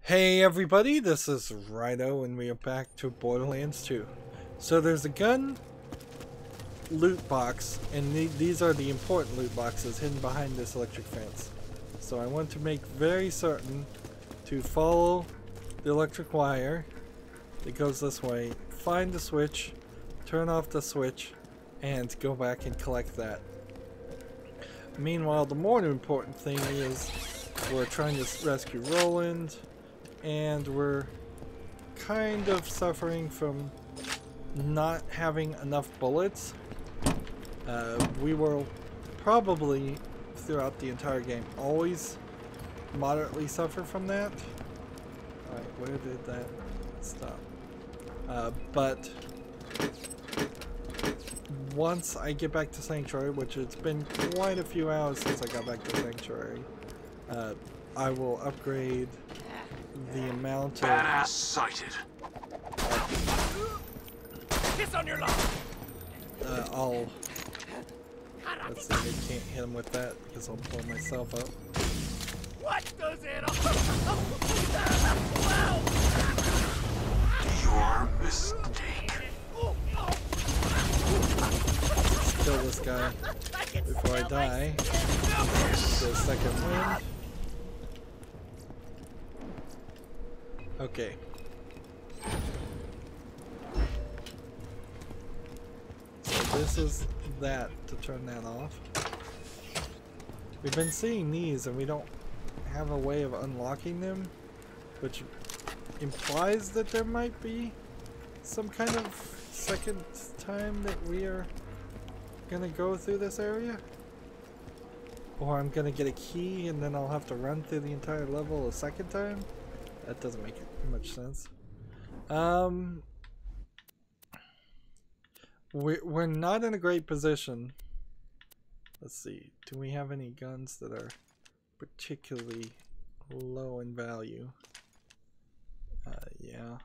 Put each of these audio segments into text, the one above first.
Hey everybody, this is Rydo and we are back to Borderlands 2. So there's a gun loot box, and these are the important loot boxes hidden behind this electric fence. So I want to make very certain to follow the electric wire that goes this way, find the switch, turn off the switch, and go back and collect that. Meanwhile, the more important thing is we're trying to rescue Roland, and we're kind of suffering from not having enough bullets. We will probably, throughout the entire game, always moderately suffer from that. Alright, where did that stop? But once I get back to Sanctuary, which it's been quite a few hours since I got back to Sanctuary, I will upgrade the amount of badass sighted. Kiss on your love. Let's see, I can't hit him with that because I'll blow myself up. What does it all? Your mistake. Let's kill this guy before I die. The second wind. Okay. So this is that to turn that off. We've been seeing these and we don't have a way of unlocking them, which implies that there might be some kind of second time that we are gonna go through this area. Or I'm gonna get a key and then I'll have to run through the entire level a second time. That doesn't make much sense. We're not in a great position. Let's see. Do we have any guns that are particularly low in value? Yeah.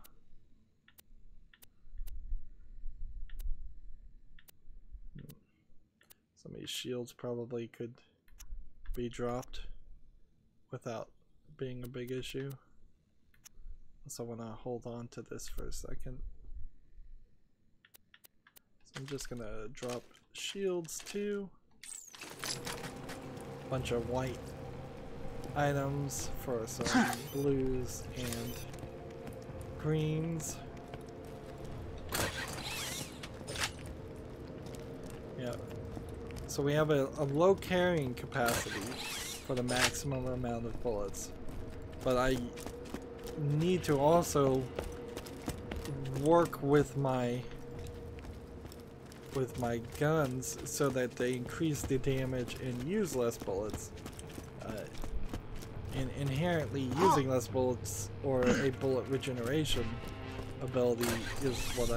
Some of these shields probably could be dropped without being a big issue. So I want to hold on to this for a second. So I'm just gonna drop shields too. Bunch of white items for some blues and greens. Yeah. So we have a low carrying capacity for the maximum amount of bullets, but I need to also work with my guns so that they increase the damage and use less bullets. And inherently using less bullets or a bullet regeneration ability is what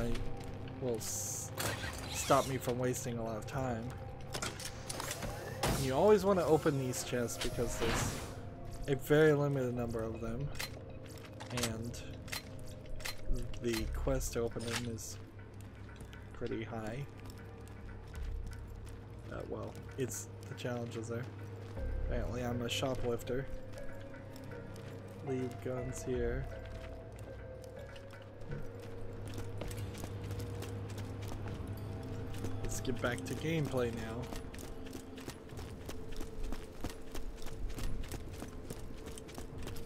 will stop me from wasting a lot of time. And you always want to open these chests because there's a very limited number of them, and the quest to open them is pretty high. Well, it's the challenges there. Apparently I'm a shoplifter. Leave guns here. Let's get back to gameplay now.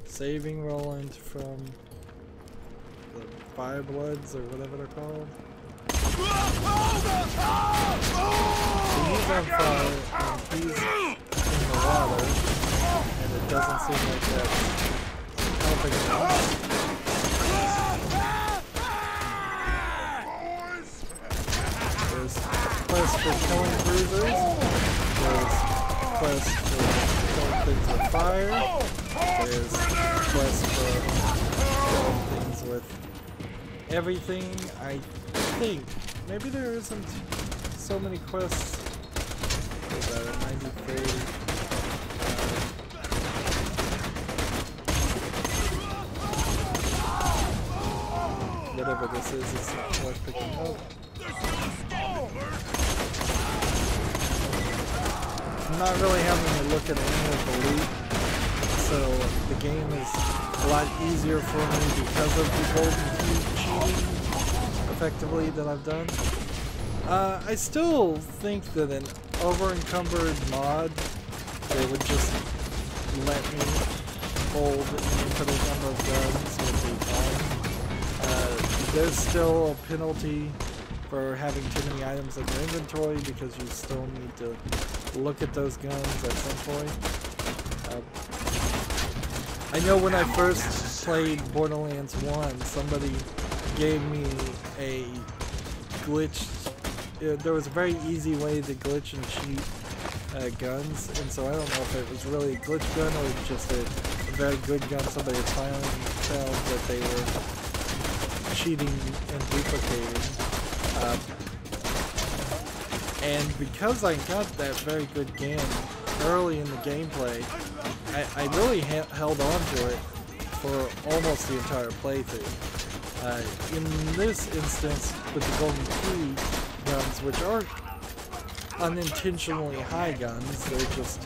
Saving Roland from the Firebloods or whatever they're called. So he's on fire and he's in the water, and it doesn't seem like that's helping him. There's quests for killing bruisers. There's quests for killing things with fire. There's quests for killing things with everything. I think maybe there isn't so many quests. What is that, 93? Whatever this is, it's not worth picking up. I'm not really having to look at any of the loot. so the game is a lot easier for me because of the golden key cheating effectively that I've done. I still think that an over-encumbered mod, they would just let me hold an infinite number of guns would be fine. There's still a penalty for having too many items in your inventory because you still need to look at those guns at some point. I know when I first played Borderlands 1, somebody gave me a glitch. There was a very easy way to glitch and cheat guns, and so I don't know if it was really a glitch gun or just a very good gun. Somebody had finally found that they were cheating and duplicating. And because I got that very good gun early in the gameplay, I really held on to it for almost the entire playthrough. In this instance, with the golden key guns, which aren't unintentionally high guns, they're just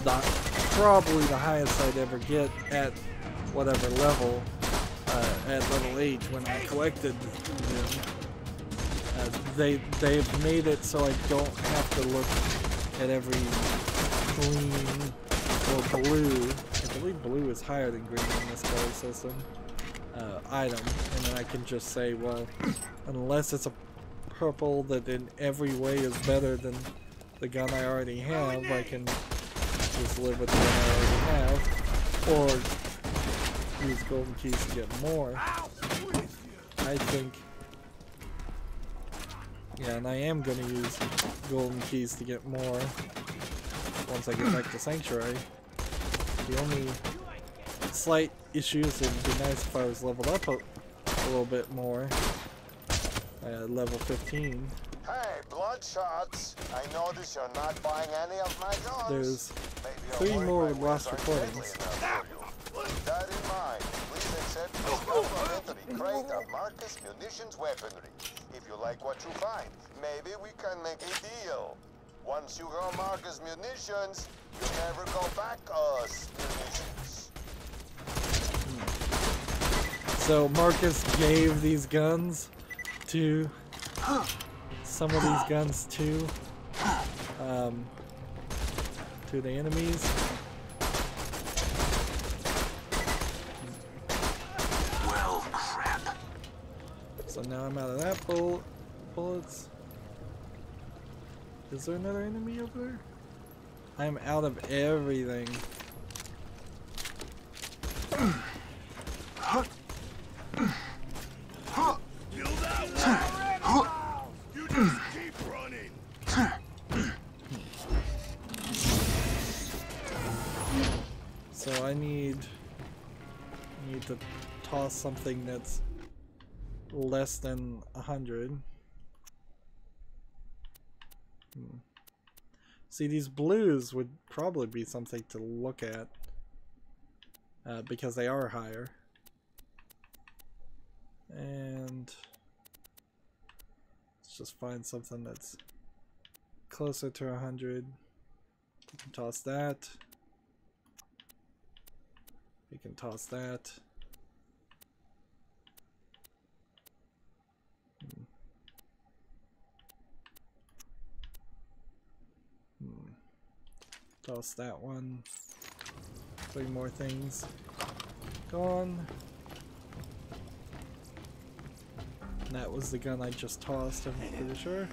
not probably the highest I'd ever get at whatever level, at level 8 when I collected them. They've made it so I don't have to look at every green or blue, I believe blue is higher than green in this color system, item, and then I can just say, well, unless it's a purple that in every way is better than the gun I already have, I can just live with the gun I already have, or use golden keys to get more. I think, yeah, and I am going to use golden keys to get more once I get back to Sanctuary. The only slight issues, it'd be nice if I was leveled up a little bit more. Level 15. Hey, Bloodshots! I notice you're not buying any of my guns. There's Maybe 3 more lost recordings. With that in mind, please accept this complimentary crate of Marcus Munitions weaponry. If you like what you find, maybe we can make a deal. Once you go Marcus Munitions, you never go back us munitions. So Marcus gave these guns to some of these guns to the enemies. Well, crap. So now I'm out of that bullets. Is there another enemy over there? I'm out of everything. Kill that one! You just keep running! So I need to toss something that's less than 100. See, these blues would probably be something to look at because they are higher. And let's just find something that's closer to 100. We can toss that. We can toss that. Toss that one. 3 more things. Gone. And that was the gun I just tossed, I'm pretty sure.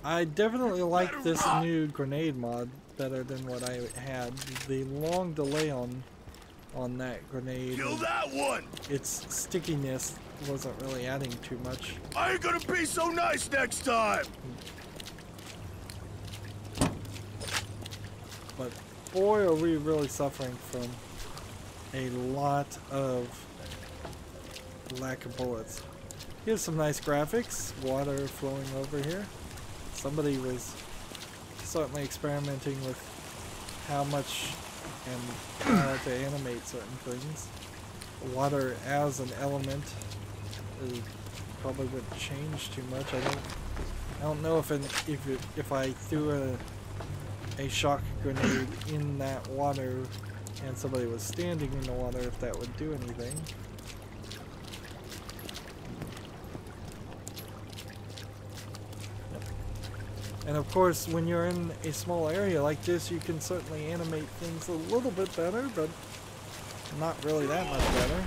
I definitely like this new grenade mod better than what I had. The long delay on that grenade. Kill that one! Its stickiness wasn't really adding too much. I ain't gonna be so nice next time! But boy, are we really suffering from a lot of lack of bullets. Here's some nice graphics. Water flowing over here. Somebody was certainly experimenting with how much and how to animate certain things. Water as an element is probably wouldn't change too much. I don't know if I threw a shock grenade in that water and somebody was standing in the water, if that would do anything. Yep. And of course, when you're in a small area like this, you can certainly animate things a little bit better, but not really that much better.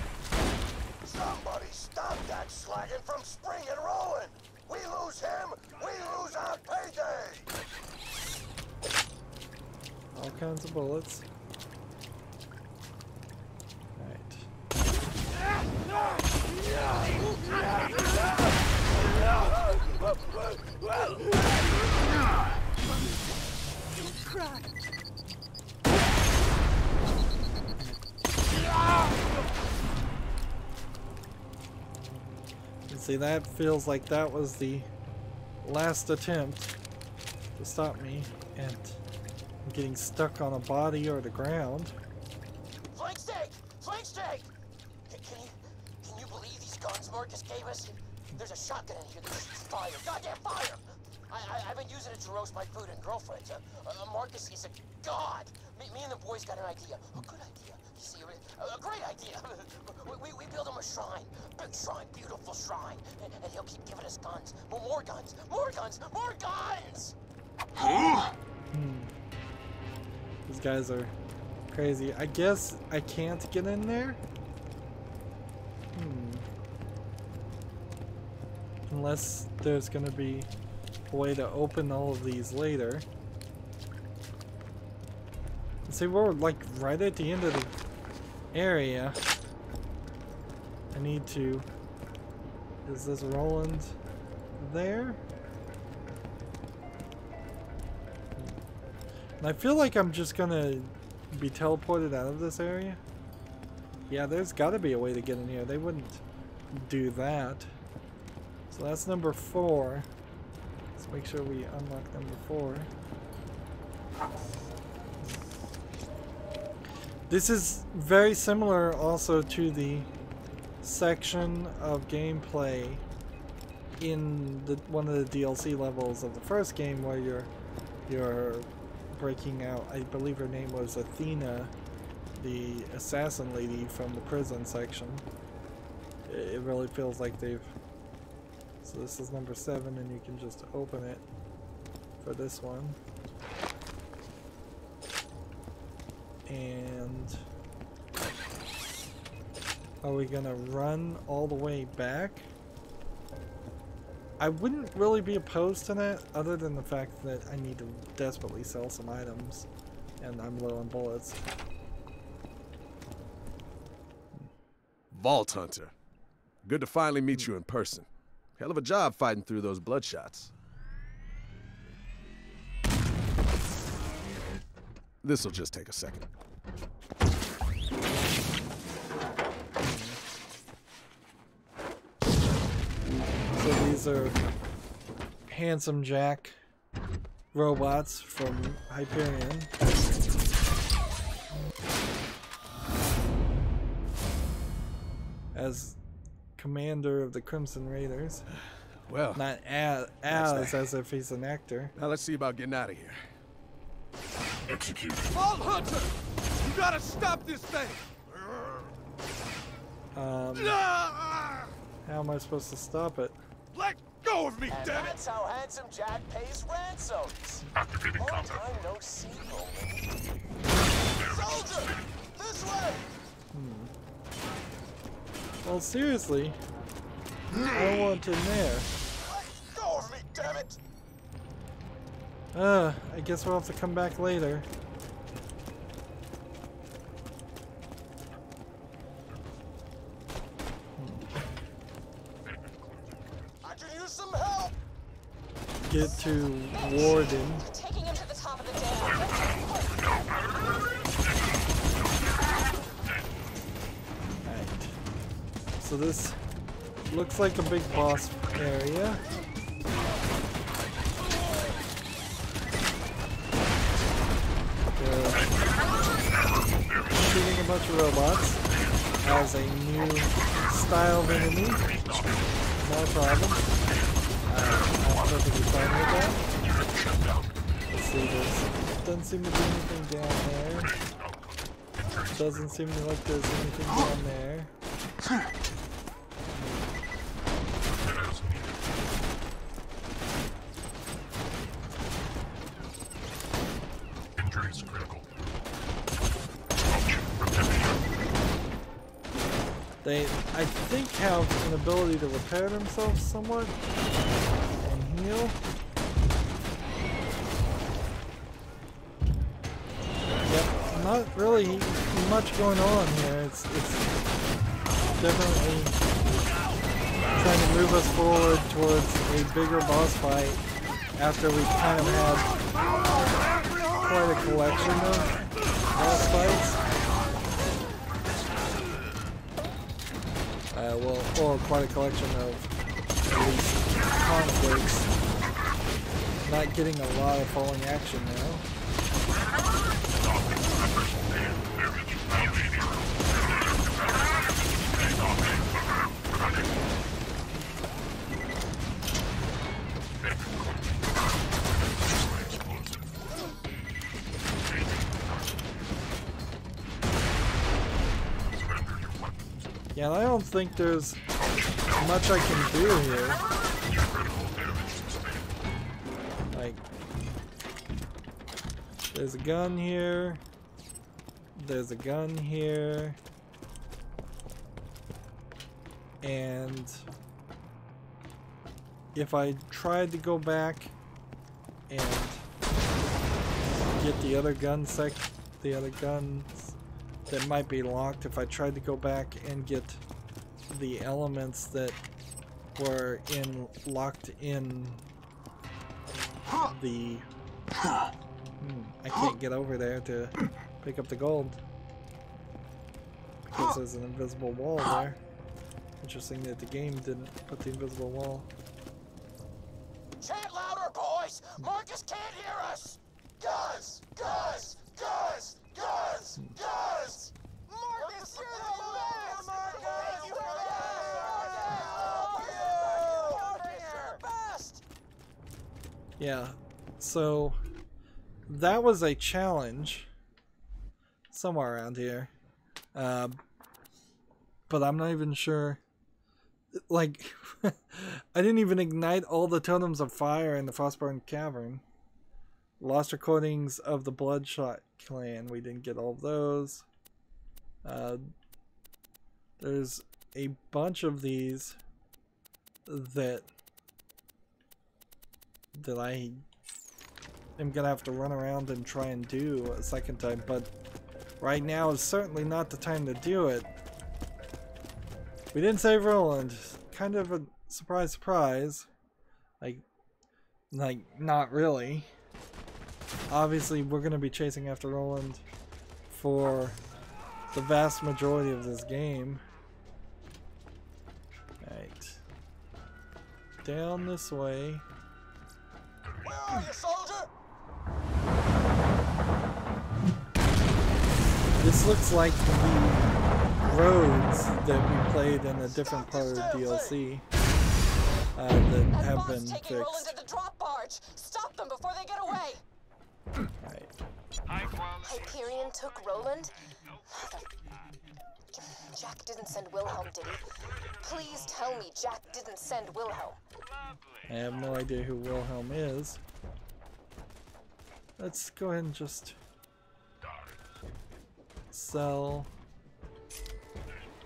Somebody stop that slagging from spring and rolling! We lose him, we lose our payday! All kinds of bullets. Right. You see, that feels like that was the last attempt to stop me, and I'm getting stuck on a body or the ground. Flank steak! Flank steak! Can you believe these guns Marcus gave us? There's a shotgun in here that shoots fire. Goddamn fire! I've been using it to roast my food and girlfriends. Marcus is a god. Me and the boys got an idea. A good idea. You see, a great idea. We build him a shrine. Big shrine, beautiful shrine. And he'll keep giving us guns. More guns. More guns. More guns! These guys are crazy. I guess I can't get in there? Unless there's gonna be a way to open all of these later. See, we're like right at the end of the area. I need to... Is this Roland there? And I feel like I'm just gonna be teleported out of this area. Yeah, there's gotta be a way to get in here. They wouldn't do that. So that's number 4. Let's make sure we unlock number 4. This is very similar also to the section of gameplay in one of the DLC levels of the first game where you're breaking out. I believe her name was Athena, the assassin lady from the prison section. It really feels like they've... So this is number 7, and you can just open it for this one. And are we gonna run all the way back? I wouldn't really be opposed to that, other than the fact that I need to desperately sell some items, and I'm low on bullets. Vault Hunter. Good to finally meet you in person. Hell of a job fighting through those bloodshots. This'll just take a second. So these are Handsome Jack robots from Hyperion. As commander of the Crimson Raiders. Well, not as if he's an actor. Now let's see about getting out of here. Execute. Vault Hunter! You gotta stop this thing! How am I supposed to stop it? Let go of me, And damn it! that's how Handsome Jack pays ransoms. Activating Long combat. time no see, Roland. Soldier! This way! Well, seriously, I want in there. Let go of me, damn it! I guess we'll have to come back later. I can use some help! Get to Warden. Taking him to the top of the dam. Right. So this looks like a big boss area. Shooting a bunch of robots as a new style of enemy. not a problem. I'm perfectly fine with that. Let's see this. Doesn't seem to be anything down there. Doesn't seem like there's anything down there. They, I think, have an ability to repair themselves somewhat and heal. Yep, not really much going on here. It's definitely trying to move us forward towards a bigger boss fight after we kind of had quite a collection of boss fights. Well, or quite a collection of at least conflicts. Not getting a lot of falling action now. Yeah, I don't think there's much I can do here. Like, there's a gun here. There's a gun here. And if I tried to go back and get the other guns that might be locked, if I tried to go back and get the elements that were locked in the I can't get over there to pick up the gold because there's an invisible wall there. Interesting that the game didn't put the invisible wall. Chant louder, boys! Marcus can't hear us! Guns! Guns! Guns! Guns! Guns! Marcus, you're the best! Marcus, you're the best! Yeah, so that was a challenge somewhere around here, but I'm not even sure. Like, I didn't even ignite all the totems of fire in the Frostburn Cavern. Lost recordings of the Bloodshot clan. We didn't get all of those. There's a bunch of these that I am gonna have to run around and try and do a second time, but right now is certainly not the time to do it. We didn't save Roland. Kind of a surprise. Like not really. Obviously, we're going to be chasing after Roland for the vast majority of this game. Right. Down this way. Where are you, soldier? This looks like the roads that we played in a different part of the DLC that have been taking Roland fixed. to the drop barge. Stop them before they get away. Right. Hyperion took Roland? Jack didn't send Wilhelm, did he? Please tell me Jack didn't send Wilhelm. I have no idea who Wilhelm is. Let's go ahead and just sell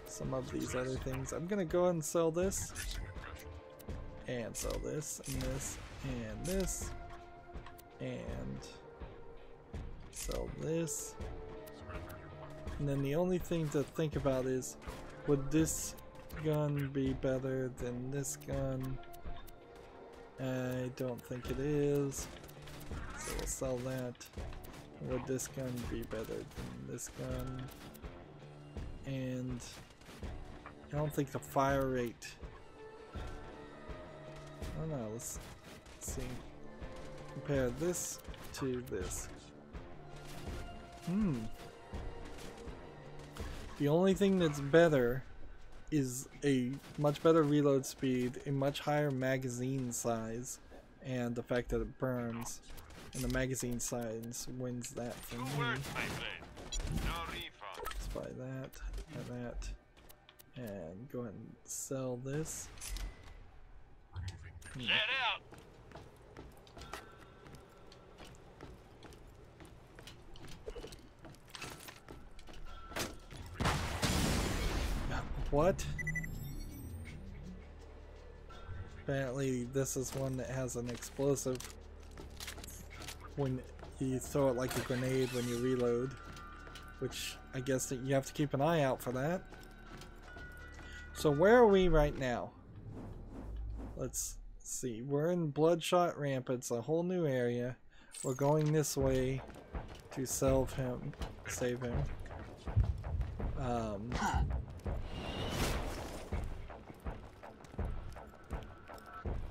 some of these other things. I'm gonna go ahead and sell this and sell this and this and this and sell this. And then the only thing to think about is, would this gun be better than this gun? I don't think it is, so we'll sell that. Would this gun be better than this gun? And I don't think the fire rate. I don't know. Let's see. Compare this to this. The only thing that's better is a much better reload speed, a much higher magazine size, and the fact that it burns. And the magazine size wins that for me. Let's buy that, buy that, and go ahead and sell this. Let out. What? Apparently this is one that has an explosive when you throw it like a grenade when you reload, which I guess that you have to keep an eye out for that. So where are we right now? Let's see. We're in Bloodshot Rapids, a whole new area. We're going this way to save him.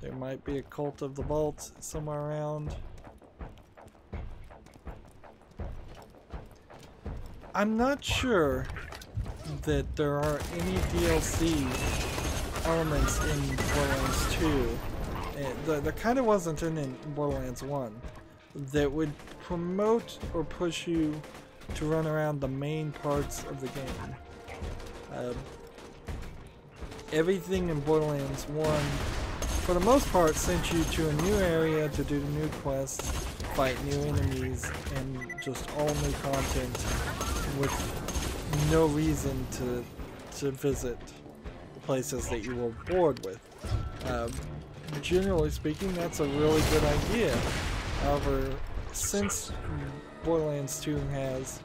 There might be a Cult of the Vault somewhere around. I'm not sure that there are any DLC elements in Borderlands 2. There kind of wasn't in Borderlands 1 that would promote or push you to run around the main parts of the game. Everything in Borderlands 1, for the most part, sent you to a new area to do the new quests, fight new enemies, and just all new content with no reason to visit the places that you were bored with. Generally speaking, that's a really good idea. However, since Borderlands 2 has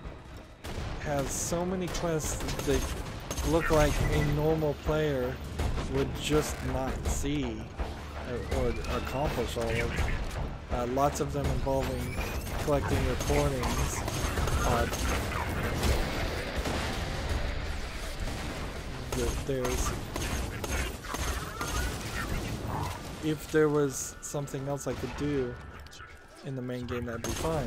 so many quests that look like a normal player would just not see or accomplish all of, lots of them involving collecting recordings. If there was something else I could do in the main game, that'd be fine.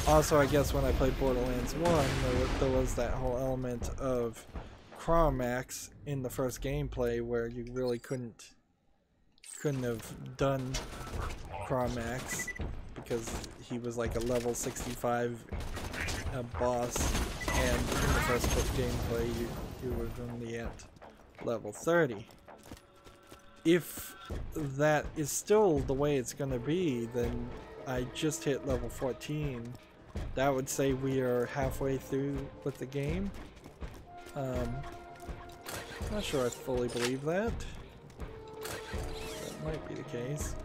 Also, I guess when I played Borderlands 1, there was that whole element of Chromax in the first gameplay where you really couldn't have done Chromax because he was like a level 65 boss, and in the first gameplay you were only at level 30. If that is still the way it's going to be, then I just hit level 14. That would say we are halfway through with the game. Not sure I fully believe that. That might be the case.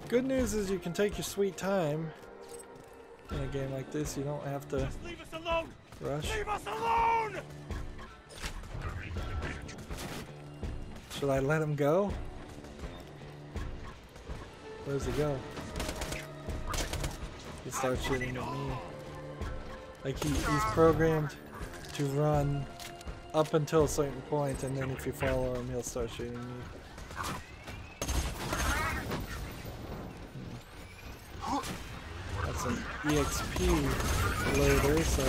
Good news is you can take your sweet time in a game like this. You don't have to Leave us alone. rush. Leave us alone. Should I let him go? Where's he go? He starts shooting at me. Like he's programmed to run up until a certain point, and then if you follow him, he'll start shooting you. That's an EXP loader, so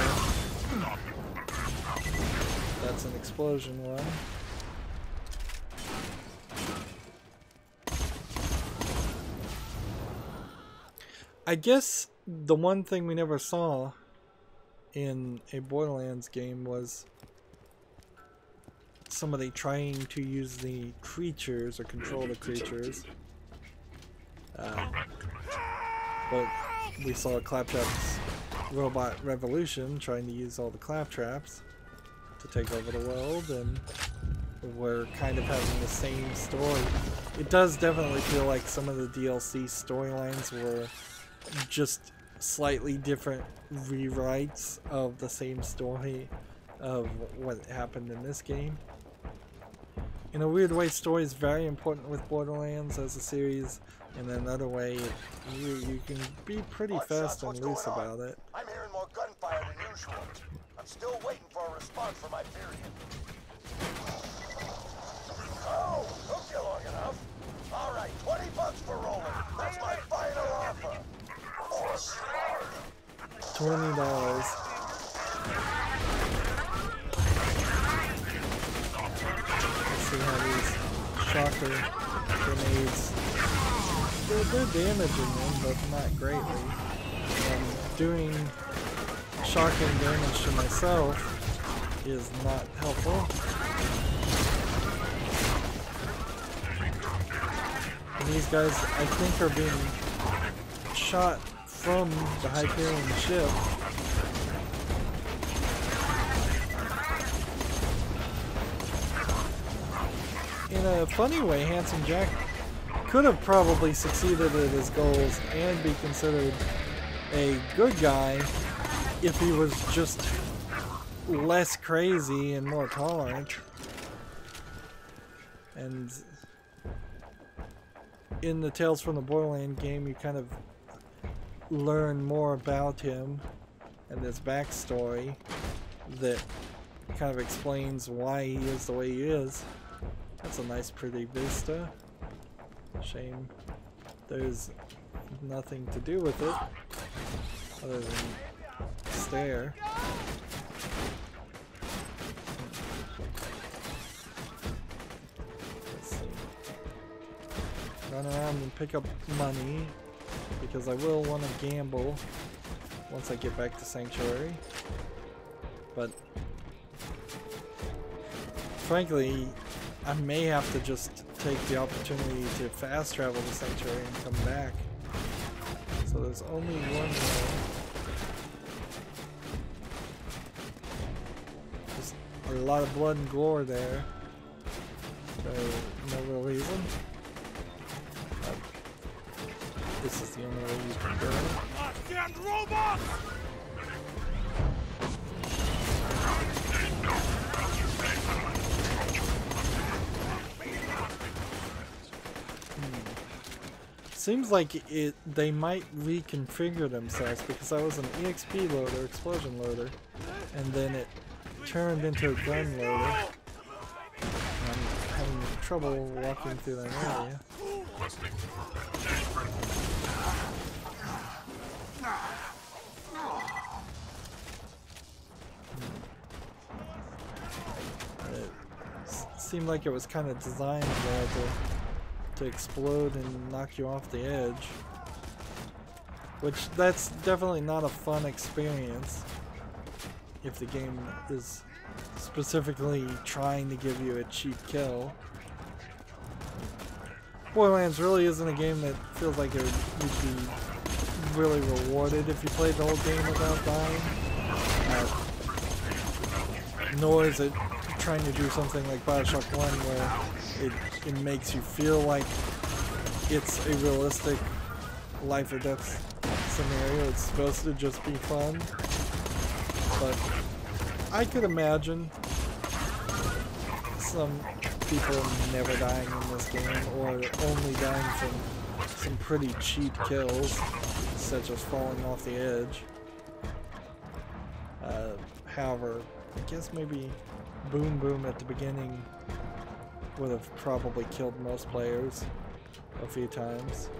that's an explosion one. I guess the one thing we never saw in a Borderlands game was somebody trying to use the creatures or control the creatures. But we saw Claptrap's robot revolution trying to use all the claptraps to take over the world, and we're kind of having the same story. It does definitely feel like some of the DLC storylines were just slightly different rewrites of the same story of what happened in this game. In a weird way, story is very important with Borderlands as a series. In another way, you can be pretty fast and loose about it. I'm hearing more gunfire than usual. I'm still waiting for a response from my period. Oh, took you long enough. All right, $20 for rolling. That's my final offer. $20. Let's see how these shocker grenades. They're damaging them, but not greatly. And doing shocking damage to myself is not helpful. And these guys, I think, are being shot from the Hyperion ship. In a funny way, Handsome Jack could have probably succeeded at his goals and be considered a good guy if he was just less crazy and more tolerant. And in the Tales from the Borderlands game, you kind of learn more about him and his backstory that kind of explains why he is the way he is. That's a nice pretty vista. Shame there's nothing to do with it other than stare. Let's see. Run around and pick up money because I will want to gamble once I get back to Sanctuary. But frankly, I may have to just take the opportunity to fast travel to Sanctuary and come back. So there's only one more. Just a lot of blood and gore there. So no real reason. This is the only way you can go. Goddamn robot! Seems like they might reconfigure themselves because I was an EXP loader, explosion loader, and then it turned into a gun loader. I'm having trouble walking through that area. It seemed like it was kind of designed there to explode and knock you off the edge, which that's definitely not a fun experience if the game is specifically trying to give you a cheap kill. Borderlands really isn't a game that feels like you'd be really rewarded if you played the whole game without dying, nor is it trying to do something like Bioshock 1 where it makes you feel like it's a realistic life or death scenario. It's supposed to just be fun. But I could imagine some people never dying in this game or only dying from some pretty cheap kills, such as falling off the edge. However, I guess maybe Boom Boom at the beginning would have probably killed most players a few times.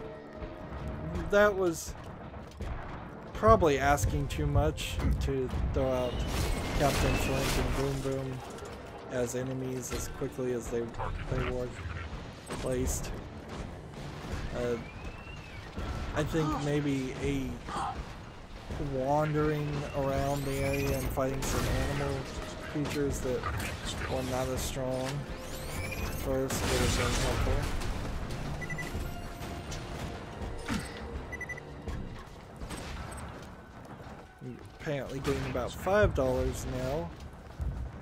That was probably asking too much to throw out Captain Flint and Boom Boom as enemies as quickly as they were placed. I think maybe a wandering around the area and fighting some animal creatures that were not as strong first would have been helpful. You're apparently getting about $5 now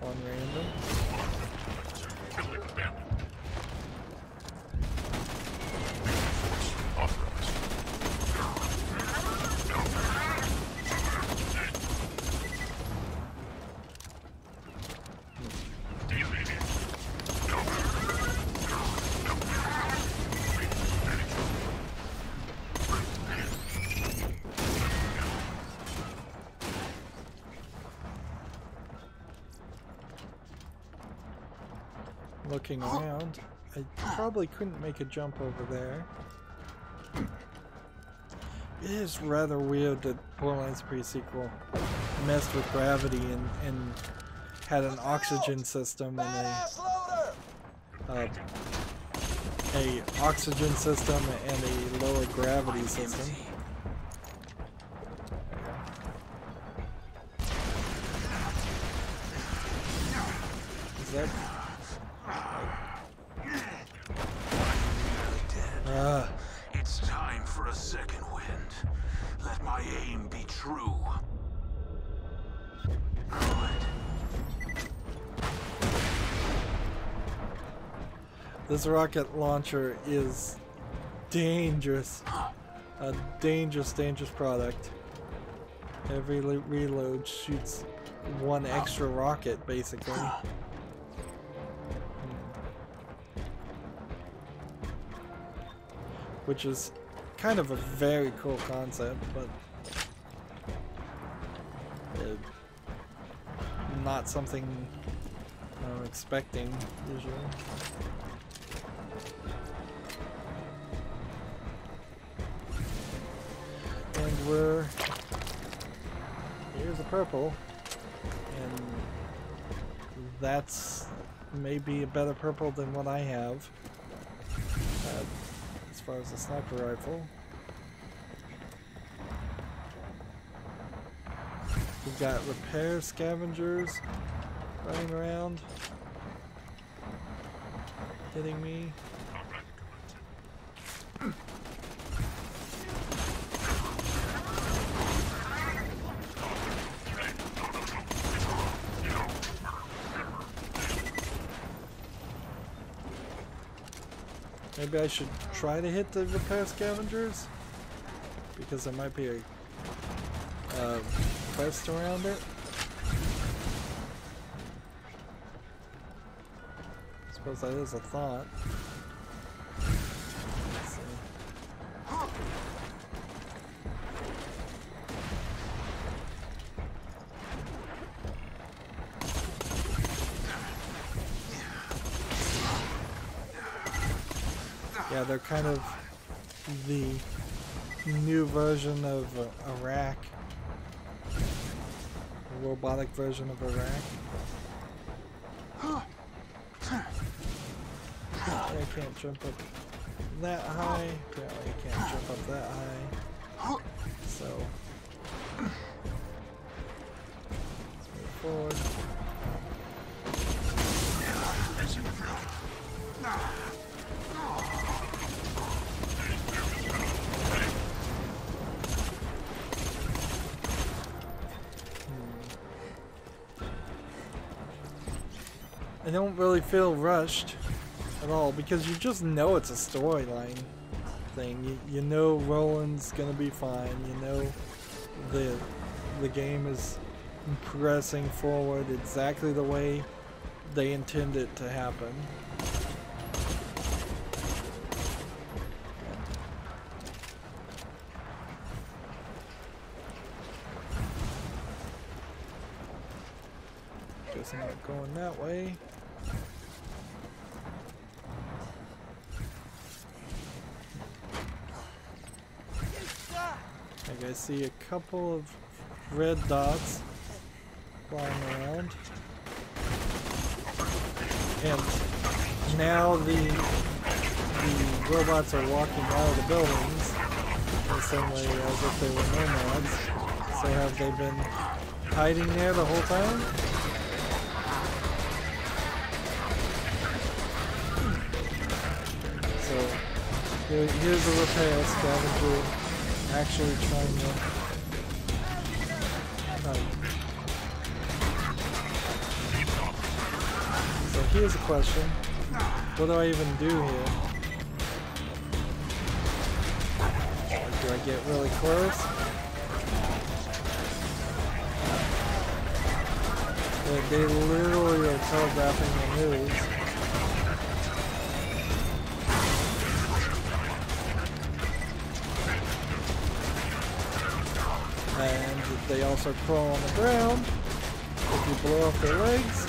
on random. Looking around, I probably couldn't make a jump over there. It is rather weird that Borderlands pre-sequel messed with gravity and had an oxygen system and a oxygen system and a lower gravity system. Is that? It's time for a second wind. Let my aim be true. This rocket launcher is dangerous. A dangerous product. Every reload shoots one extra rocket, basically. Which is kind of a very cool concept, but not something I'm expecting usually. And here's a purple, and that's maybe a better purple than what I have. As far as the sniper rifle. We've got repair scavengers running around, hitting me. Maybe I should try to hit the repair scavengers, because there might be a quest around it. I suppose that is a thought. Let's see. Yeah, they're kind of the new version of Iraq. A robotic version of Iraq. I can't jump up that high. Apparently I can't jump up that high. So let's move forward. I don't really feel rushed at all, because you just know it's a storyline thing. You know Roland's gonna be fine. You know the game is progressing forward exactly the way they intend it to happen. Guess I'm not going that way. I see a couple of red dots flying around, and now the robots are walking out of the buildings in the same way as if they were nomads. So have they been hiding there the whole time? So here's a repair scavenger. Actually trying to So here's a question. What do I even do here? Do I get really close? They literally are telegraphing the moves. And they also crawl on the ground. If you blow off their legs,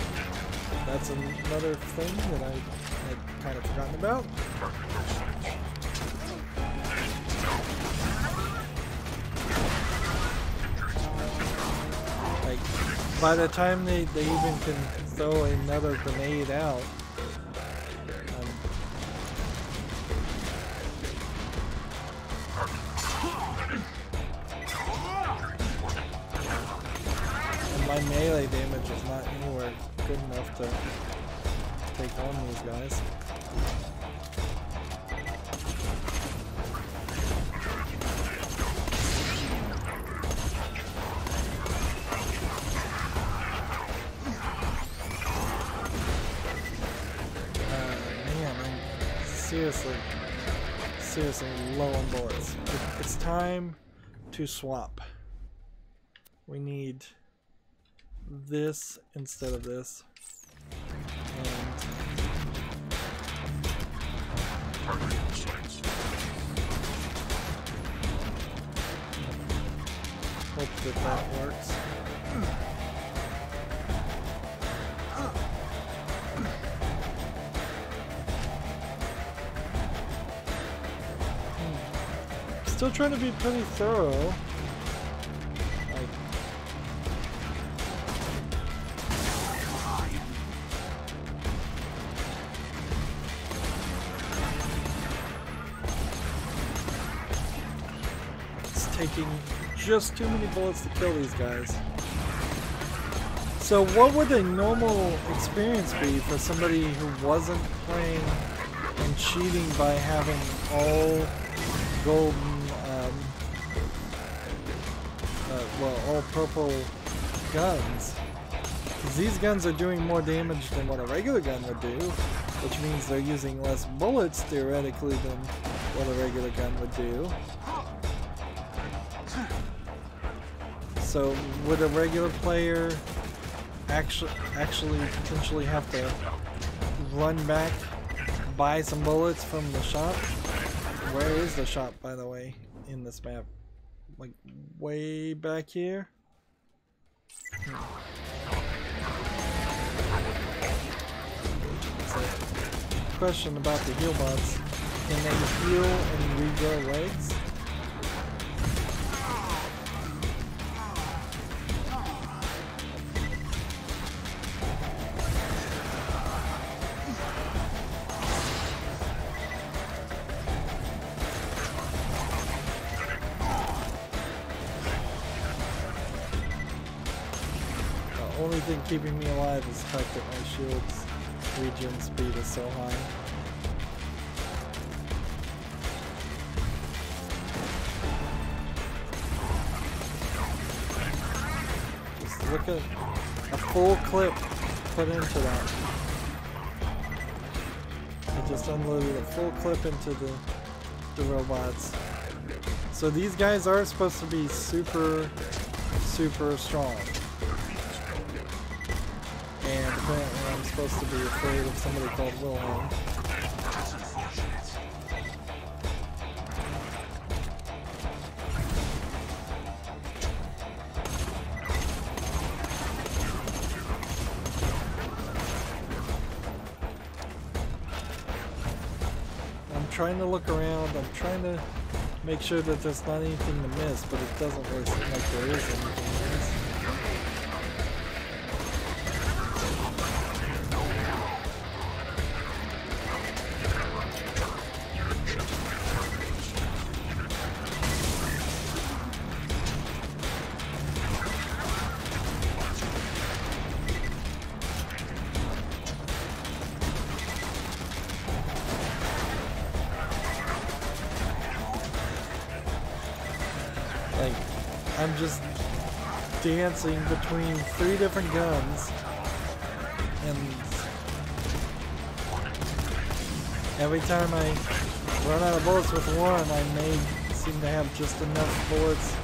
that's another thing that I had kind of forgotten about. Like, by the time they even can throw another grenade out, and my melee damage is not anywhere good enough to take on these guys. Seriously low on bullets. It's time to swap. We need this instead of this. And hope that works. Still trying to be pretty thorough. Like, it's taking just too many bullets to kill these guys. So what would a normal experience be for somebody who wasn't playing and cheating by having all golden, well, all purple guns? Because these guns are doing more damage than what a regular gun would do, which means they're using less bullets theoretically than what a regular gun would do. So would a regular player actually potentially have to run back, buy some bullets from the shop? Where is the shop, by the way, in this map? Like, way back here? So, question about the heal bots. Can they heal and regrow legs? Only thing keeping me alive is the fact that my shield's regen speed is so high. Just look at a full clip put into that. I just unloaded a full clip into the robots. So these guys are supposed to be super strong. And apparently I'm supposed to be afraid of somebody called Wilhelm. That's unfortunate. I'm trying to look around, I'm trying to make sure that there's not anything to miss, but it doesn't really seem like there is anything to miss. I'm just dancing between 3 different guns, and every time I run out of bullets with one, I may seem to have just enough bullets.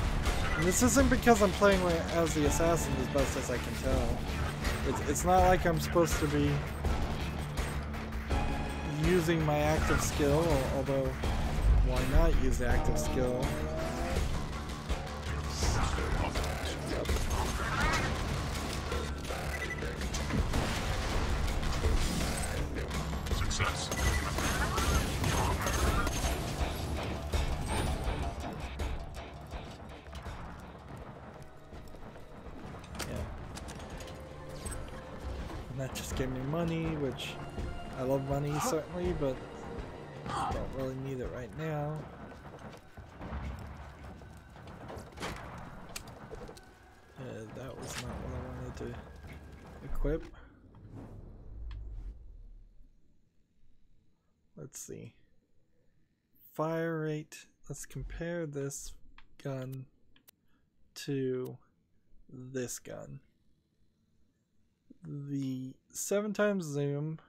And this isn't because I'm playing as the assassin as best as I can tell. It's not like I'm supposed to be using my active skill, although why not use the active skill? that just gave me money, which I love money certainly, but don't really need it right now. That was not what I wanted to equip. Let's see. Fire rate. Let's compare this gun to this gun. The 7 times zoom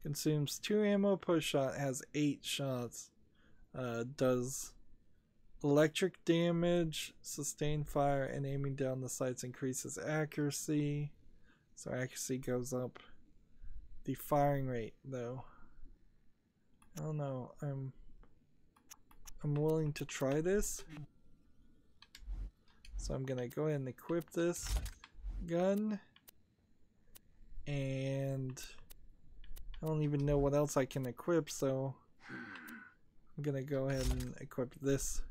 consumes 2 ammo per shot, has 8 shots, does electric damage, sustained fire, and aiming down the sights increases accuracy. So accuracy goes up. The firing rate, though, I don't know. I'm willing to try this. So I'm gonna go ahead and equip this gun. And I don't even know what else I can equip, so I'm gonna go ahead and equip this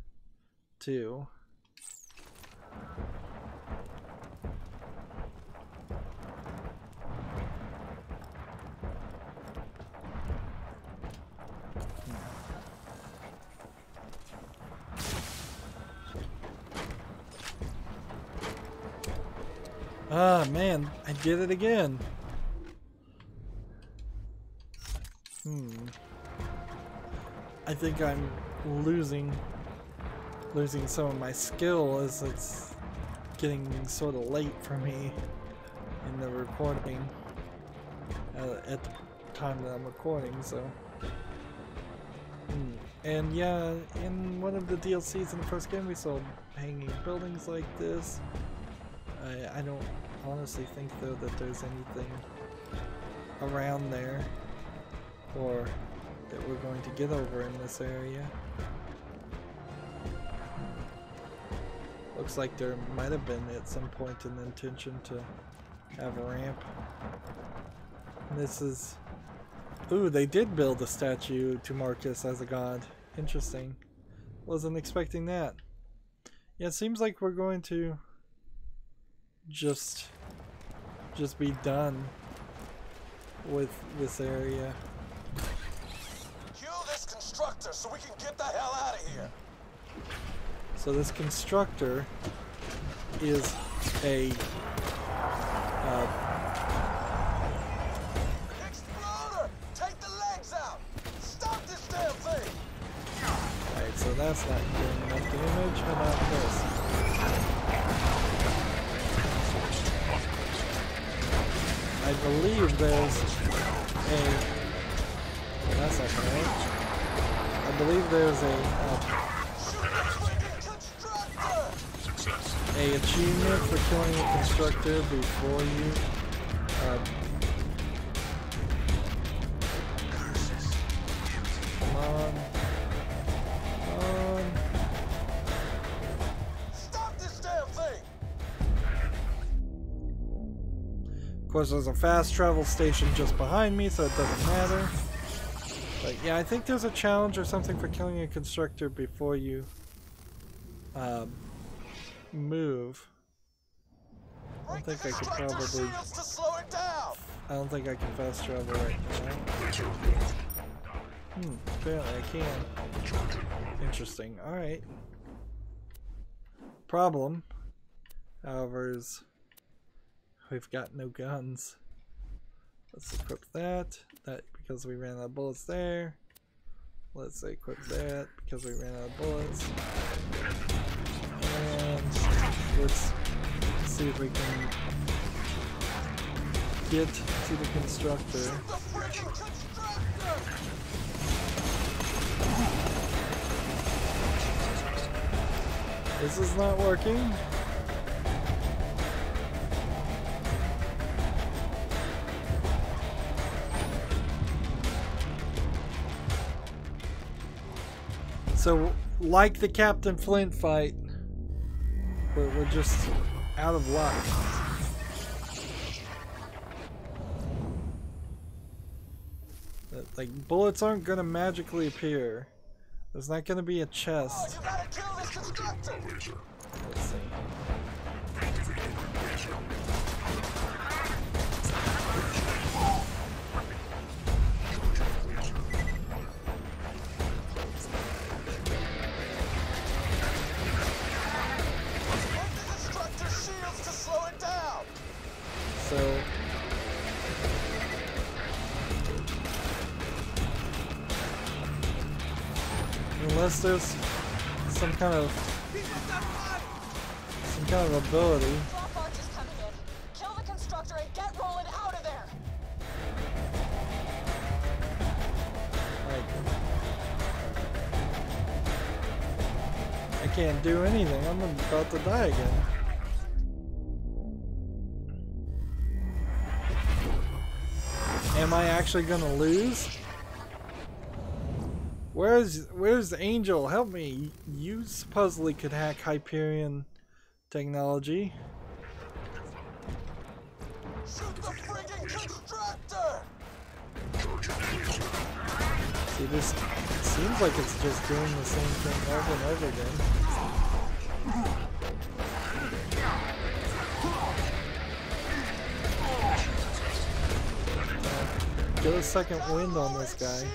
too. Ah, man, I did it again. I think I'm losing some of my skill as it's getting sort of late for me in the recording at the time that I'm recording, so. And yeah, in one of the DLCs in the first game we saw hanging buildings like this. I don't honestly think though that there's anything around there or that we're going to get over in this area. Looks like there might have been at some point an intention to have a ramp. And this is... Ooh, they did build a statue to Marcus as a god. Interesting. Wasn't expecting that. Yeah, it seems like we're going to just be done with this area. Kill this constructor so we can get the hell out of here. So this constructor is a Exploder! Take the legs out! Stop this damn thing! Alright, so that's not doing enough damage. How about this? I believe there's a... That's not gonna work. I believe there's a achievement for killing a constructor before you come on. Stop this damn thing! Of course, there's a fast travel station just behind me, so it doesn't matter. But yeah, I think there's a challenge or something for killing a constructor before you move. I don't think I could probably... I don't think I can fast travel right now. Apparently I can. Interesting. Alright. Problem, however, is we've got no guns. Let's equip that. That because we ran out of bullets there. Let's equip that because we ran out of bullets. And let's see if we can get to the constructor. This is not working. So, like the Captain Flint fight, we're just out of luck. Like, bullets aren't gonna magically appear. There's not gonna be a chest. You gotta kill this constructor. Let's see. Unless there's some kind of ability. Drop barge is coming in. Kill the constructor and get Roland out of there. Like, I can't do anything. I'm about to die again. Am I actually gonna lose? Where's Angel? Help me. You supposedly could hack Hyperion technology. Shoot the friggin' constructor! See, this seems like it's just doing the same thing over and over again. Get a second wind on this guy.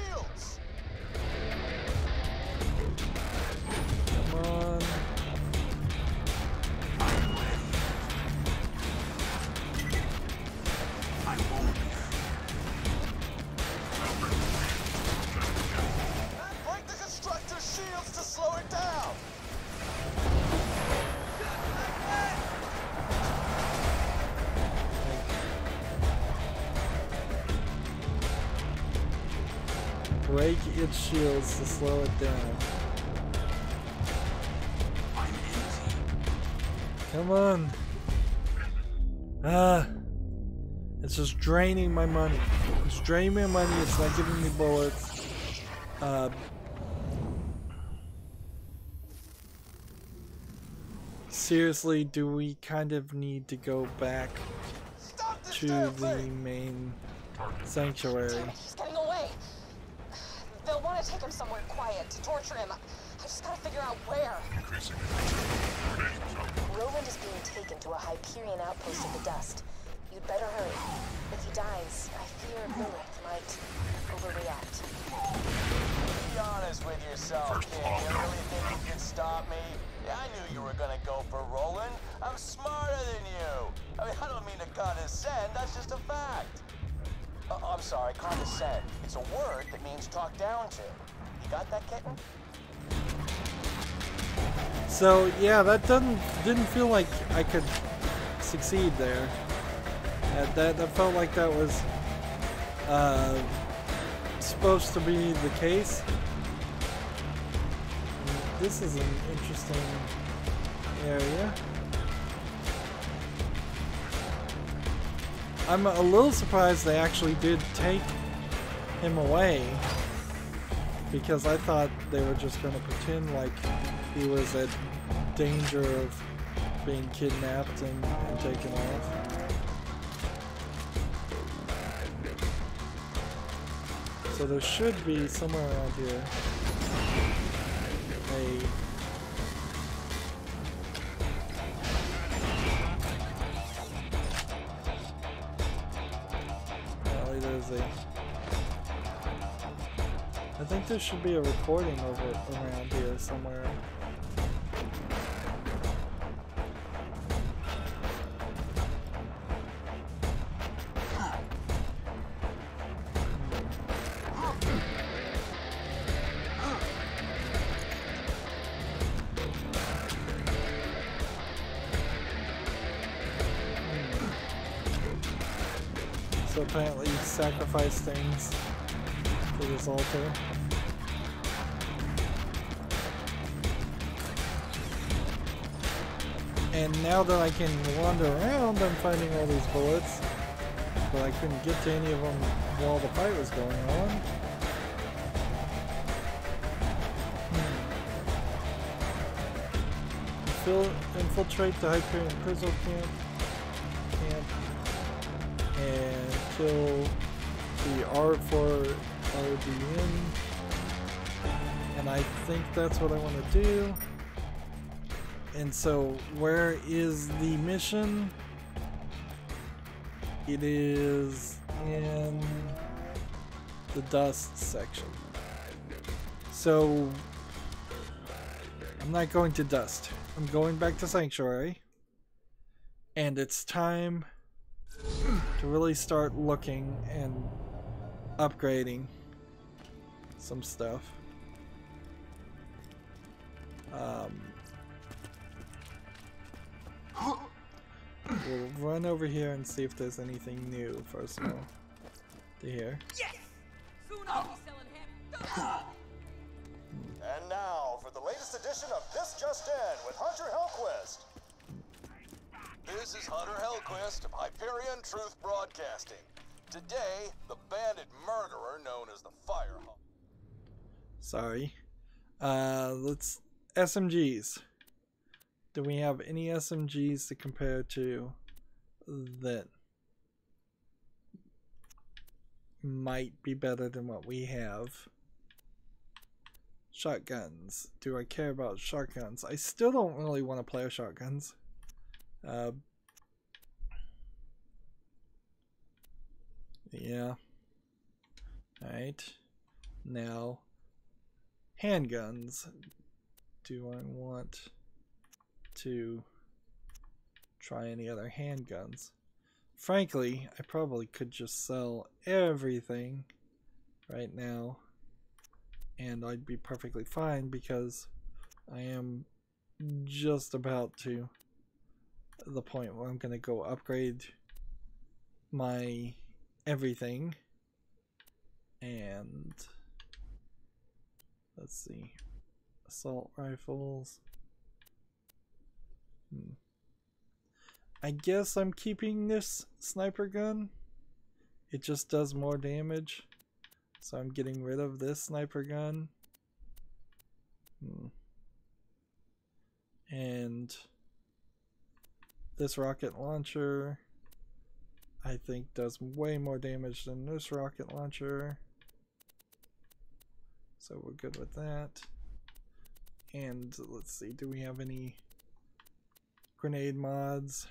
Come on. Break the constructor's shields to slow it down! Break its shields to slow it down. Come on. It's just draining my money. It's draining my money. It's not giving me bullets. Seriously, do we kind of need to go back to the main sanctuary? He's getting away. They'll want to take him somewhere quiet to torture him. I just gotta figure out where. Roland is being taken to a Hyperion outpost in the dust. You'd better hurry. If he dies, I fear Lilith might overreact. Be honest with yourself, kid. You really think you can stop me? Yeah, I knew you were gonna go for Roland. I'm smarter than you. I mean, I don't mean to condescend. That's just a fact. I'm sorry, condescend. It's a word that means talk down to. You got that, kitten? So yeah, that didn't feel like I could succeed there. That felt like that was supposed to be the case. This is an interesting area. I'm a little surprised they actually did take him away, because I thought they were just going to pretend like he was at danger of being kidnapped and taken off. So there should be somewhere around here I think there should be a recording of it around here somewhere. So apparently you sacrifice things to this altar. And now that I can wander around, I'm finding all these bullets, but I couldn't get to any of them while the fight was going on. Infiltrate the Hyperion prison camp and kill the R4 RDN, and I think that's what I want to do. And so, where is the mission? It is in the dust section. So, I'm not going to dust. I'm going back to Sanctuary. And it's time to really start looking and upgrading some stuff. We'll run over here and see if there's anything new first of all. To here. Yes! Soon I'll be selling half. And now for the latest edition of This Just In with Hunter Hellquist. This is Hunter Hellquist of Hyperion Truth Broadcasting. Today, the bandit murderer known as the Firehawk. Sorry. Let's SMGs. Do we have any SMGs to compare to that might be better than what we have? Shotguns. Do I care about shotguns? I still don't really want to play with shotguns. Yeah. Alright. Now, handguns. Do I want to try any other handguns? Frankly, I probably could just sell everything right now and I'd be perfectly fine because I am just about to the point where I'm going to go upgrade my everything. And let's see, assault rifles. I guess I'm keeping this sniper gun. It just does more damage, so I'm getting rid of this sniper gun. And this rocket launcher I think does way more damage than this rocket launcher, so we're good with that. And let's see, do we have any grenade mods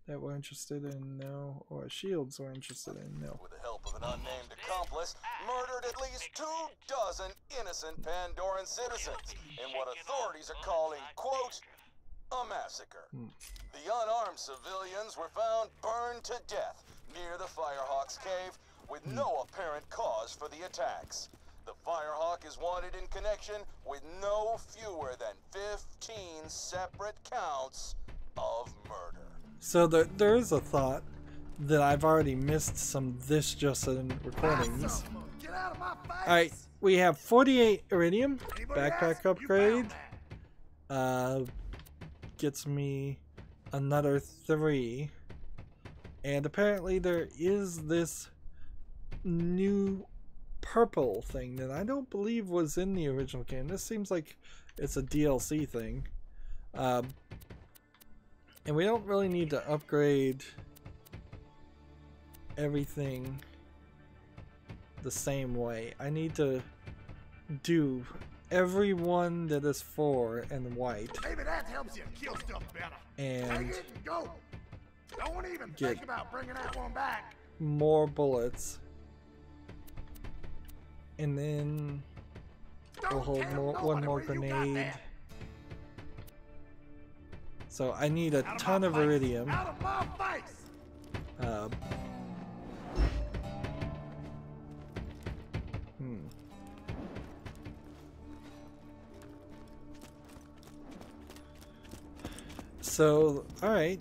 that we're interested in? No. Or shields we're interested in? No. With the help of an unnamed accomplice, murdered at least 24 innocent Pandoran citizens in what authorities are calling, quote, a massacre. The unarmed civilians were found burned to death near the Firehawk's cave with no apparent cause for the attacks. The Firehawk is wanted in connection with no fewer than 15 separate counts of murder. So there is a thought that I've already missed some This Just In recordings. Alright, we have 48 iridium, backpack upgrade, gets me another 3, and apparently there is this new purple thing that I don't believe was in the original game. This seems like it's a DLC thing. And we don't really need to upgrade everything the same way. I need to do every one that is 4 and white. Maybe that helps you kill stuff better. And Take it and go. Don't even get think about bringing that one back. more bullets. And then we'll hold one more grenade. So I need a ton of iridium. Out of my face. So, alright.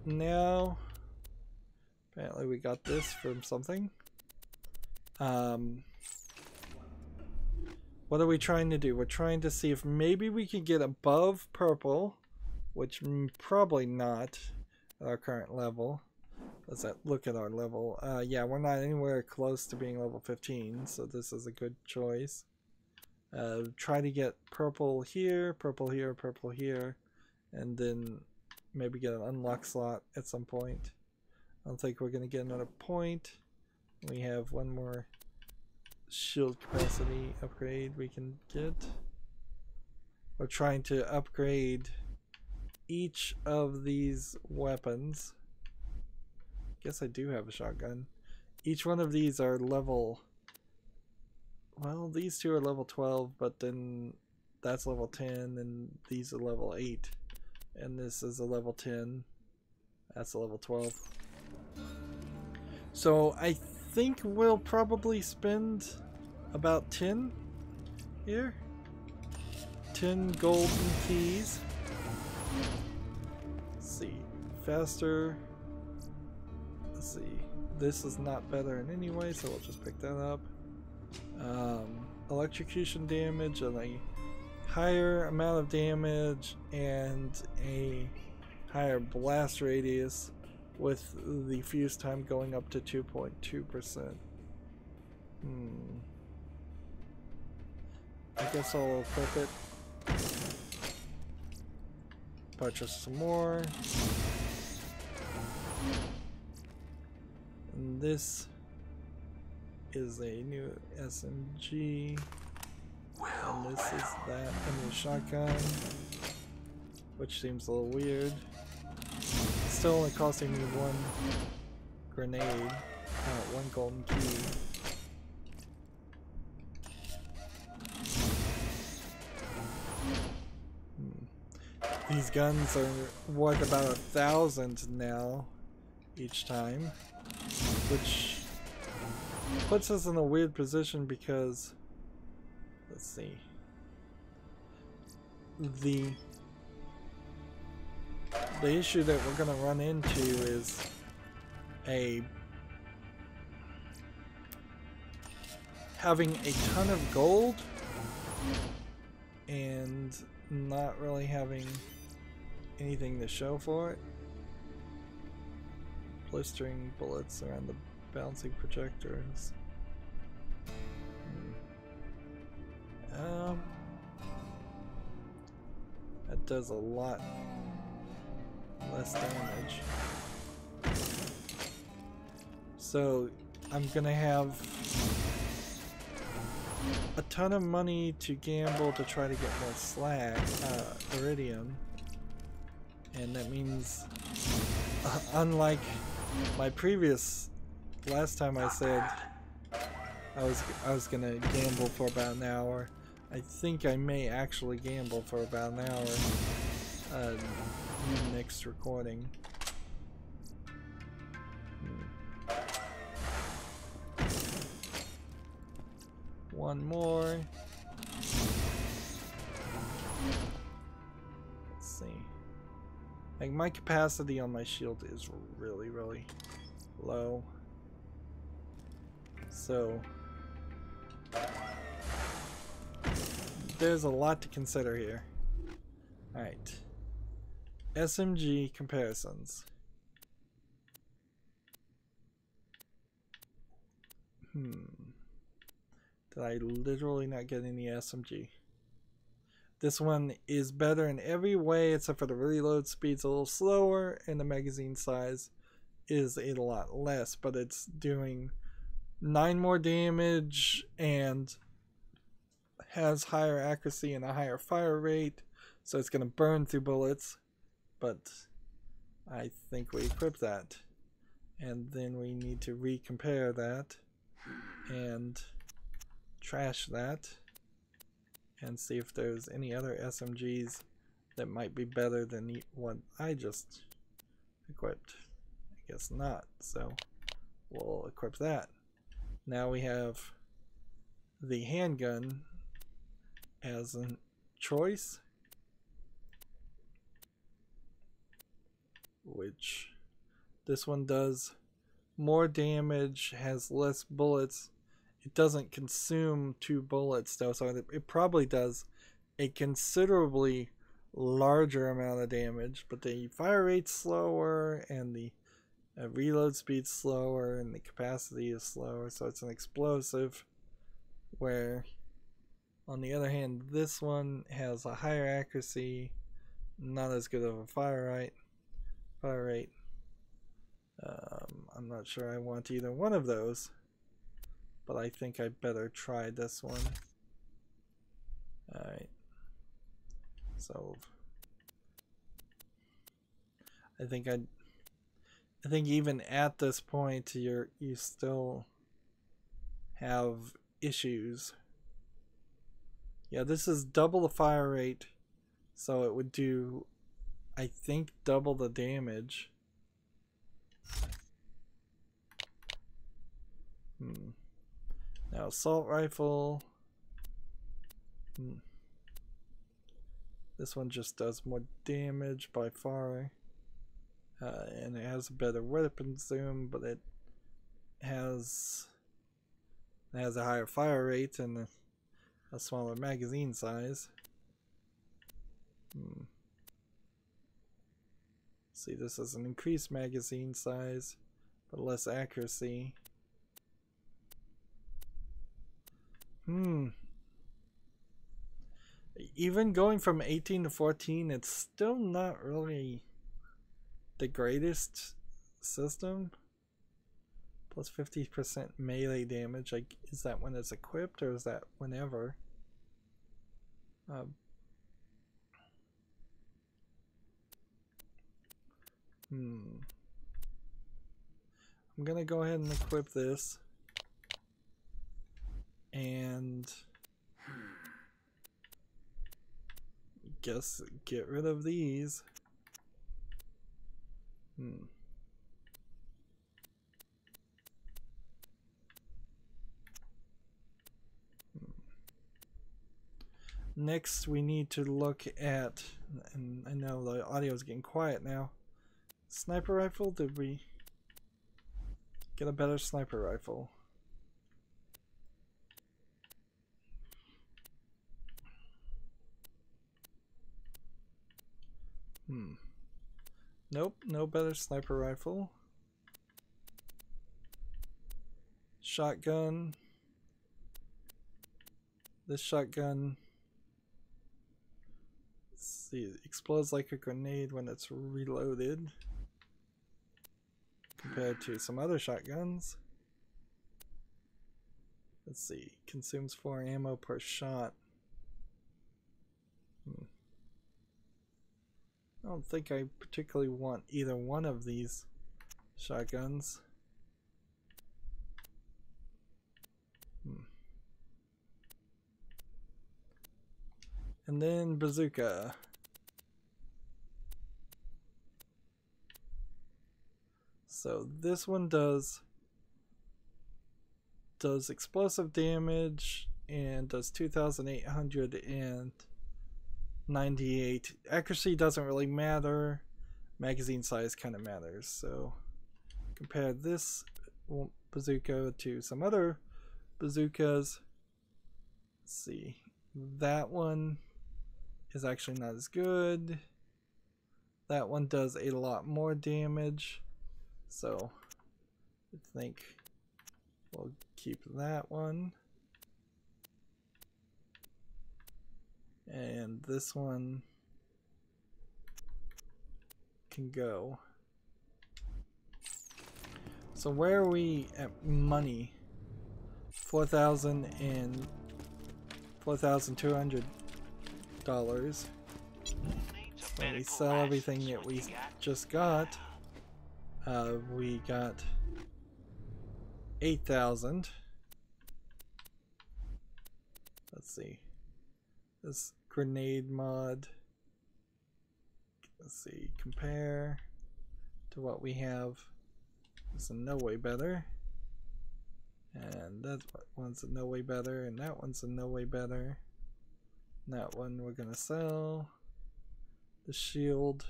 Now, apparently we got this from something. What are we trying to do? We're trying to see if maybe we can get above purple, which probably not at our current level. Let's look at our level. Yeah, we're not anywhere close to being level 15, so this is a good choice. Try to get purple here, purple here, purple here, and then maybe get an unlock slot at some point. I don't think we're going to get another point. We have one more shield capacity upgrade we can get. We're trying to upgrade each of these weapons. Guess I do have a shotgun. Each one of these are level, well, these two are level 12, but then that's level 10 and these are level 8, and this is a level 10, that's a level 12. So I think we'll probably spend about 10 here. 10 golden keys. Let's see. Faster. Let's see. This is not better in any way, so we'll just pick that up. Electrocution damage and a higher amount of damage and a higher blast radius with the fuse time going up to 2.2%. I guess I'll equip it. Purchase some more. And this is a new SMG. And this is that, a new shotgun. Which seems a little weird. Still only costing me 1 grenade. 1 golden key. These guns are worth about 1,000 now each time, which puts us in a weird position because, let's see, the issue that we're going to run into is having a ton of gold and not really having anything to show for it. Blistering bullets around the bouncing projectors. That does a lot less damage. So I'm gonna have a ton of money to gamble to try to get more slag, iridium, and that means unlike my previous last time I said I was gonna gamble for about an hour. I think I may actually gamble for about an hour next recording. One more. Let's see. Like, my capacity on my shield is really, really low. So there's a lot to consider here. Alright. SMG comparisons. Did I literally not get any SMG? This one is better in every way except for the reload speed's a little slower and the magazine size is a lot less, but it's doing 9 more damage and has higher accuracy and a higher fire rate, so it's going to burn through bullets. But I think we equip that, and then we need to recompare that and trash that and see if there's any other SMGs that might be better than what I just equipped. I guess not, so we'll equip that. Now we have the handgun as a choice, which this one does more damage, has less bullets. It doesn't consume 2 bullets though, so it probably does a considerably larger amount of damage, but the fire rate's slower and the reload speed's slower and the capacity is slower, so it's an explosive. Where on the other hand, this one has a higher accuracy, not as good of a fire rate. I'm not sure I want either one of those, but I think I better try this one. Alright, so I think even at this point you still have issues. Yeah, this is double the fire rate, so it would do, I think, double the damage. Now assault rifle. This one just does more damage by far. And it has a better weapon zoom, but it has a higher fire rate and a smaller magazine size. See, this is an increased magazine size, but less accuracy. Even going from 18 to 14, it's still not really the greatest system. Plus 50% melee damage. Like, is that when it's equipped or is that whenever? I'm gonna go ahead and equip this. And guess get rid of these. Next we need to look at, and I know the audio is getting quiet now, sniper rifle. Did we get a better sniper rifle? Nope, no better sniper rifle. Shotgun. This shotgun, let's see, it explodes like a grenade when it's reloaded compared to some other shotguns. Let's see, consumes 4 ammo per shot. I don't think I particularly want either one of these shotguns. And then bazooka. So this one does explosive damage and does 2,898. Accuracy doesn't really matter. Magazine size kind of matters. So compare this bazooka to some other bazookas. Let's see. That one is actually not as good. That one does a lot more damage. So I think we'll keep that one. And this one can go. So where are we at money? $4,200. When we sell everything that we just got, we got 8,000. Let's see. This grenade mod. Let's see. Compare to what we have. It's in no way better. And that one's in no way better. And that one's in no way better. And that one we're gonna sell. The shield,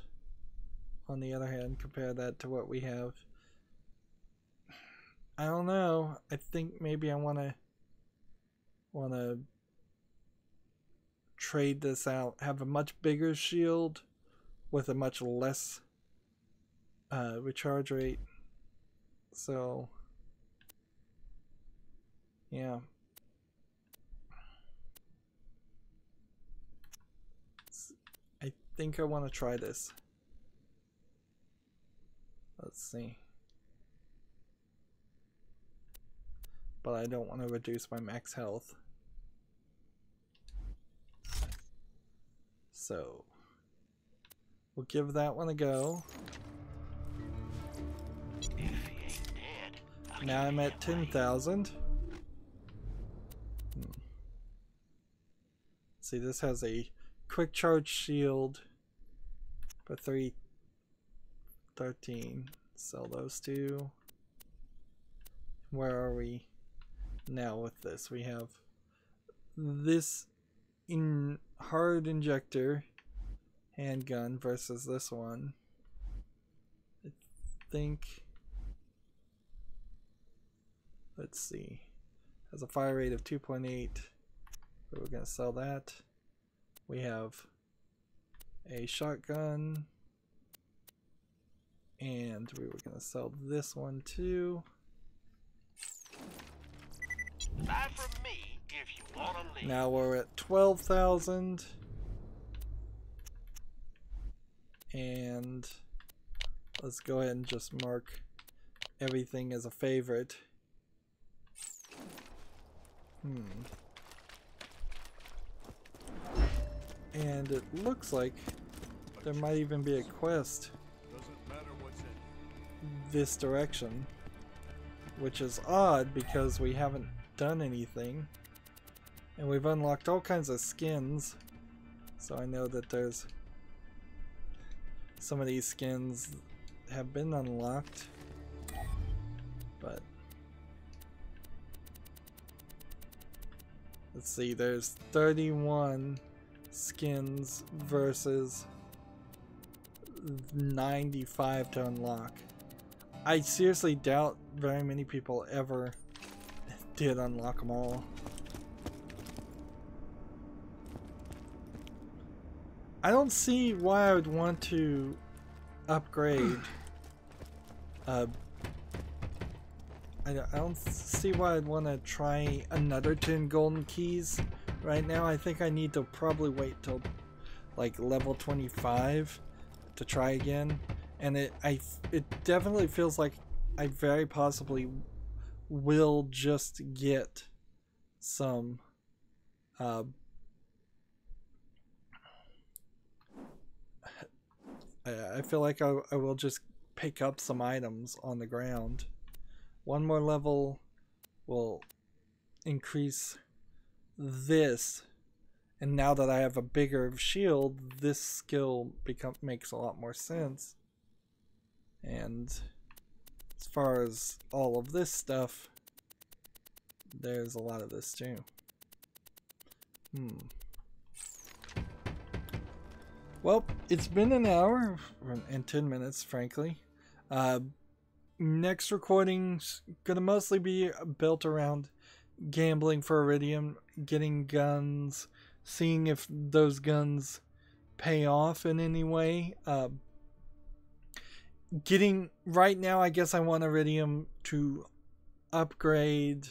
on the other hand, compare that to what we have. I don't know. I think maybe I wanna trade this out. Have a much bigger shield with a much less recharge rate. So yeah. I think I want to try this. Let's see. But I don't want to reduce my max health. So we'll give that one a go. Now I'm at 10,000. See, this has a quick charge shield for 313. Sell those two. Where are we now with this? We have this hard injector handgun versus this one. I think, let's see, has a fire rate of 2.8. We're going to sell that. We have a shotgun, and we were going to sell this one too. Buy from me if you want to leave. Now we're at 12,000. And let's go ahead and just mark everything as a favorite. And it looks like there might even be a quest this direction, which is odd because we haven't done anything, and we've unlocked all kinds of skins, so I know that there's some of these skins have been unlocked, but let's see, there's 31 skins versus 95 to unlock. I seriously doubt very many people ever did unlock them all. I don't see why I would want to upgrade. I don't see why I'd want to try another 10 golden keys right now. I think I need to probably wait till like level 25 to try again. And it definitely feels like I very possibly will just get some I feel like I will just pick up some items on the ground. One more level will increase this, and now that I have a bigger shield, this skill makes a lot more sense. And as far as all of this stuff, there's a lot of this too. Well, it's been an hour and 10 minutes, frankly. Next recording's gonna mostly be built around gambling for Iridium, getting guns, seeing if those guns pay off in any way. Right now, I guess I want Iridium to upgrade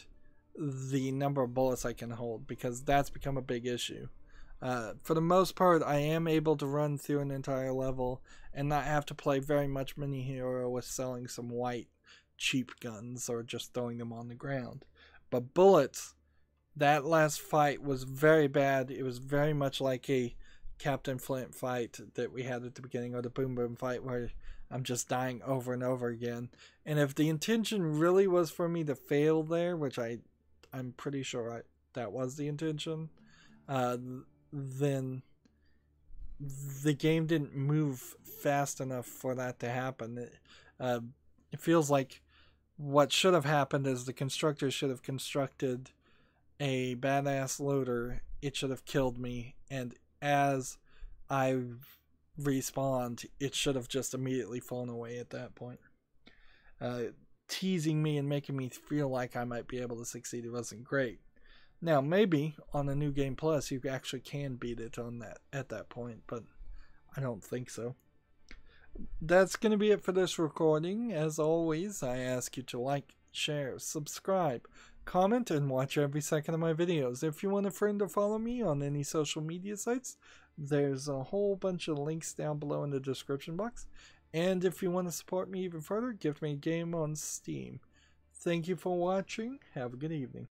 the number of bullets I can hold, because that's become a big issue. For the most part, I am able to run through an entire level and not have to play very much mini hero with selling some white cheap guns or just throwing them on the ground. But bullets, that last fight was very bad. It was very much like a Captain Flint fight that we had at the beginning, or the Boom Boom fight, where I'm just dying over and over again. And if the intention really was for me to fail there, which I'm pretty sure that was the intention, then the game didn't move fast enough for that to happen. It feels like what should have happened is the constructor should have constructed a badass loader. It should have killed me, and as I respawned, it should have just immediately fallen away at that point. Teasing me and making me feel like I might be able to succeed, it wasn't great. Now, maybe on the New Game Plus, you actually can beat it on that at that point, but I don't think so. That's going to be it for this recording. As always, I ask you to like, share, subscribe, comment, and watch every second of my videos. If you want a friend to follow me on any social media sites, there's a whole bunch of links down below in the description box. And if you want to support me even further, give me a game on Steam. Thank you for watching. Have a good evening.